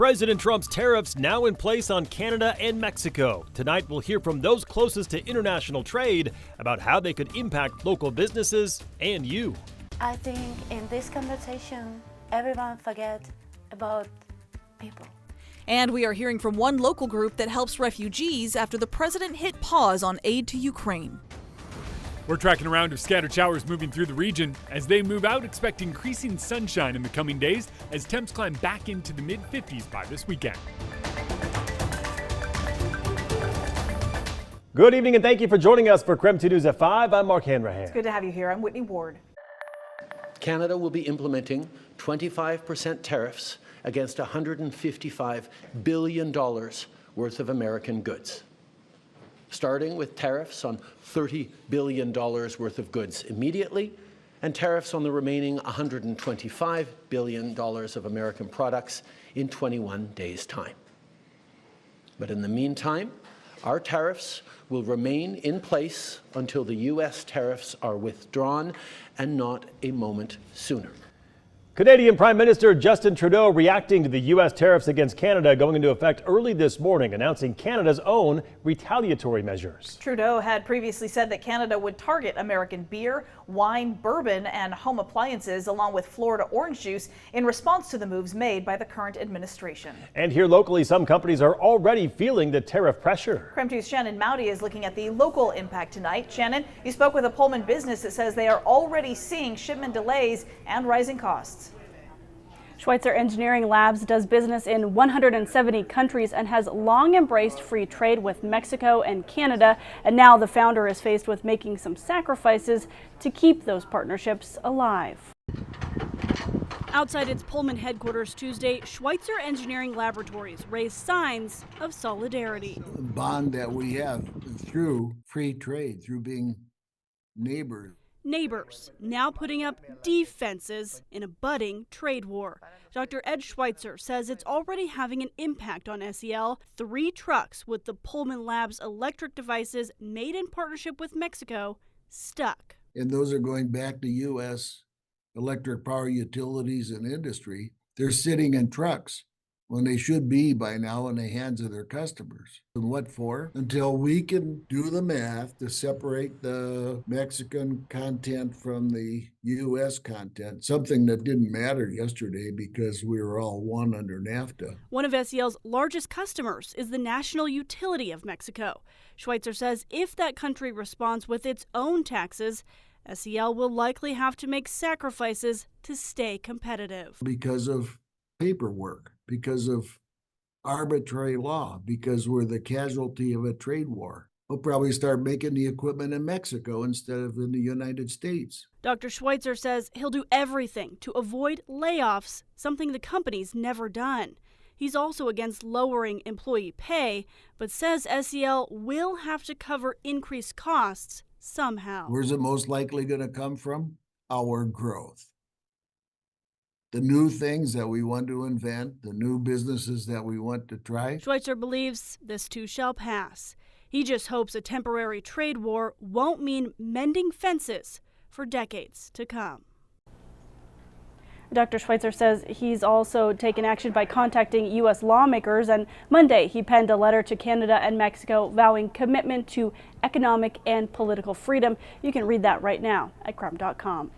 President Trump's tariffs now in place on Canada and Mexico. Tonight, we'll hear from those closest to international trade about how they could impact local businesses and you. I think in this conversation, everyone forget about people. And we are hearing from one local group that helps refugees after the president hit pause on aid to Ukraine. We're tracking a round of scattered showers moving through the region. As they move out, expect increasing sunshine in the coming days as temps climb back into the mid-50s by this weekend. Good evening and thank you for joining us for KREM 2 News at 5. I'm Mark Hanrahan. It's good to have you here. I'm Whitney Ward. Canada will be implementing 25% tariffs against $155 billion worth of American goods, starting with tariffs on $30 billion worth of goods immediately, and tariffs on the remaining $125 billion of American products in 21 days' time. But in the meantime, our tariffs will remain in place until the U.S. tariffs are withdrawn, and not a moment sooner. Canadian Prime Minister Justin Trudeau reacting to the U.S. tariffs against Canada going into effect early this morning, announcing Canada's own retaliatory measures. Trudeau had previously said that Canada would target American beer, wine, bourbon, and home appliances, along with Florida orange juice, in response to the moves made by the current administration. And here locally, some companies are already feeling the tariff pressure. KREM 2's Shannon Mowdy is looking at the local impact tonight. Shannon, you spoke with a Pullman business that says they are already seeing shipment delays and rising costs. Schweitzer Engineering Labs does business in 170 countries and has long embraced free trade with Mexico and Canada. And now the founder is faced with making some sacrifices to keep those partnerships alive. Outside its Pullman headquarters Tuesday, Schweitzer Engineering Laboratories raised signs of solidarity. The bond that we have through free trade, through being neighbors. Neighbors now putting up defenses in a budding trade war. Dr. Ed Schweitzer says it's already having an impact on SEL. 3 trucks with the Pullman Labs electric devices made in partnership with Mexico stuck. And those are going back to U.S. electric power utilities and industry. They're sitting in trucks when they should be by now in the hands of their customers. And what for? Until we can do the math to separate the Mexican content from the U.S. content, something that didn't matter yesterday because we were all one under NAFTA. One of SEL's largest customers is the national utility of Mexico. Schweitzer says if that country responds with its own taxes, SEL will likely have to make sacrifices to stay competitive. Because of paperwork, because of arbitrary law, because we're the casualty of a trade war. We'll probably start making the equipment in Mexico instead of in the United States. Dr. Schweitzer says he'll do everything to avoid layoffs, something the company's never done. He's also against lowering employee pay, but says SEL will have to cover increased costs somehow. Where's it most likely going to come from? Our growth. The new things that we want to invent, the new businesses that we want to try. Schweitzer believes this too shall pass. He just hopes a temporary trade war won't mean mending fences for decades to come. Dr. Schweitzer says he's also taken action by contacting U.S. lawmakers, and Monday he penned a letter to Canada and Mexico vowing commitment to economic and political freedom. You can read that right now at KREM.com.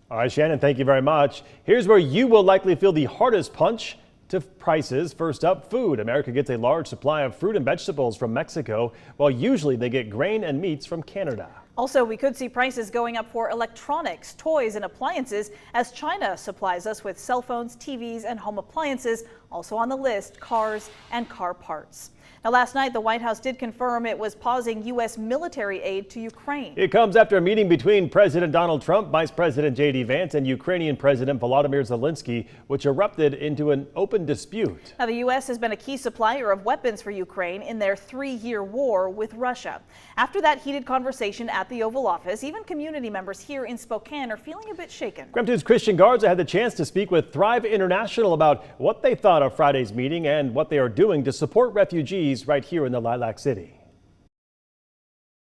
All right, Shannon, thank you very much. Here's where you will likely feel the hardest punch to prices. First up, food. America gets a large supply of fruit and vegetables from Mexico, while usually they get grain and meats from Canada. Also, we could see prices going up for electronics, toys, and appliances as China supplies us with cell phones, TVs, and home appliances. Also on the list, cars and car parts. Now, last night, the White House did confirm it was pausing U.S. military aid to Ukraine. It comes after a meeting between President Donald Trump, Vice President J.D. Vance, and Ukrainian President Volodymyr Zelensky, which erupted into an open dispute. Now, the U.S. has been a key supplier of weapons for Ukraine in their 3-year war with Russia. After that heated conversation at the Oval Office, even community members here in Spokane are feeling a bit shaken. KREM 2's Christian Garza had the chance to speak with Thrive International about what they thought of Friday's meeting and what they are doing to support refugees right here in the Lilac City.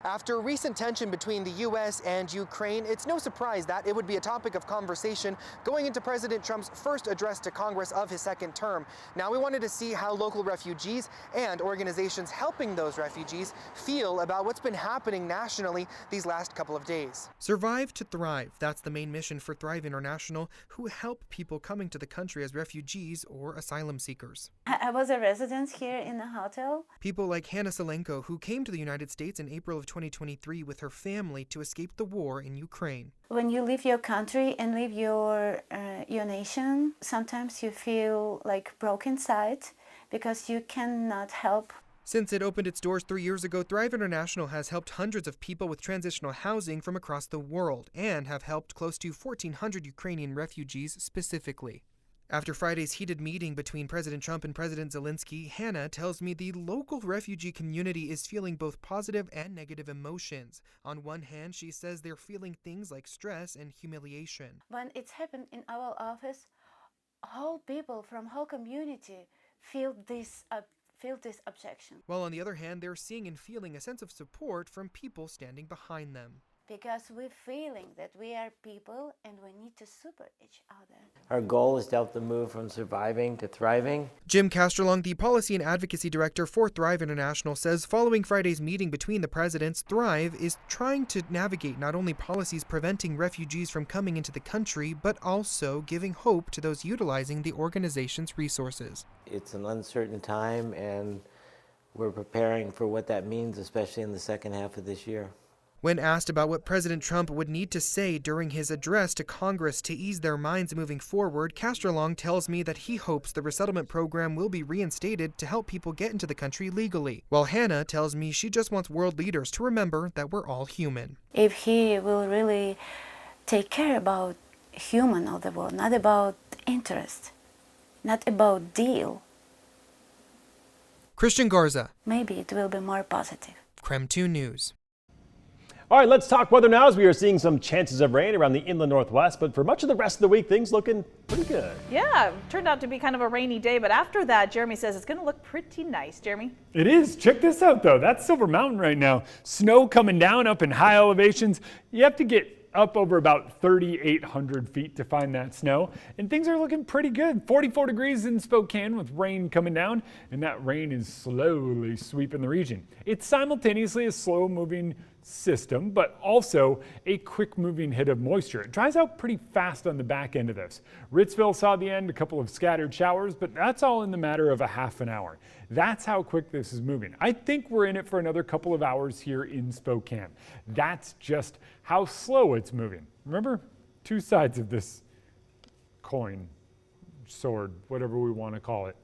After recent tension between the U.S. and Ukraine, it's no surprise that it would be a topic of conversation going into President Trump's first address to Congress of his second term. Now, we wanted to see how local refugees and organizations helping those refugees feel about what's been happening nationally these last couple of days. Survive to thrive. That's the main mission for Thrive International, who help people coming to the country as refugees or asylum seekers. I was a resident here in a hotel. People like Hannah Salenko, who came to the United States in April of 2023 with her family to escape the war in Ukraine. When you leave your country and leave your nation, sometimes you feel like broken inside because you cannot help. Since it opened its doors 3 years ago, Thrive International has helped hundreds of people with transitional housing from across the world and have helped close to 1,400 Ukrainian refugees specifically. After Friday's heated meeting between President Trump and President Zelensky, Hannah tells me the local refugee community is feeling both positive and negative emotions. On one hand, she says they're feeling things like stress and humiliation. When it's happened in our office, whole people from whole community feel this objection. While on the other hand, they're seeing and feeling a sense of support from people standing behind them. Because we're feeling that we are people and we need to support each other. Our goal is to help them move from surviving to thriving. Jim Castrolong, the Policy and Advocacy Director for Thrive International, says following Friday's meeting between the presidents, Thrive is trying to navigate not only policies preventing refugees from coming into the country, but also giving hope to those utilizing the organization's resources. It's an uncertain time, and we're preparing for what that means, especially in the second half of this year. When asked about what President Trump would need to say during his address to Congress to ease their minds moving forward, Castrolong tells me that he hopes the resettlement program will be reinstated to help people get into the country legally, while Hannah tells me she just wants world leaders to remember that we're all human. If he will really take care about human of the world, not about interest, not about deal, Christian Garza, maybe it will be more positive. KREM 2 News. All right, let's talk weather now as we are seeing some chances of rain around the inland northwest, but for much of the rest of the week, things looking pretty good. Yeah, turned out to be kind of a rainy day, but after that, Jeremy says it's going to look pretty nice. Jeremy? It is. Check this out, though. That's Silver Mountain right now. Snow coming down up in high elevations. You have to get up over about 3,800 feet to find that snow, and things are looking pretty good. 44 degrees in Spokane with rain coming down, and that rain is slowly sweeping the region. It's simultaneously a slow moving system, but also a quick moving hit of moisture. It dries out pretty fast on the back end of this. Ritzville saw the end, a couple of scattered showers, but that's all in the matter of a half an hour. That's how quick this is moving. I think we're in it for another couple of hours here in Spokane. That's just how slow it's moving. Remember, two sides of this coin, sword, whatever we want to call it.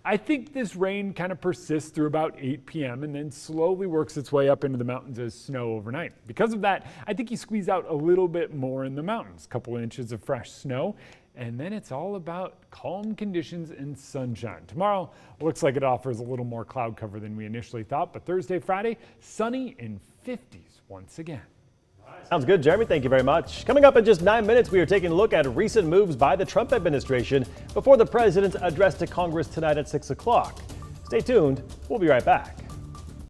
I think this rain kind of persists through about 8 p.m. and then slowly works its way up into the mountains as snow overnight. Because of that, I think you squeeze out a little bit more in the mountains, a couple inches of fresh snow, and then it's all about calm conditions and sunshine. Tomorrow looks like it offers a little more cloud cover than we initially thought, but Thursday, Friday, sunny and 50s once again. Sounds good, Jeremy. Thank you very much. Coming up in just 9 minutes, we are taking a look at recent moves by the Trump administration before the president's address to Congress tonight at 6 o'clock. Stay tuned. We'll be right back.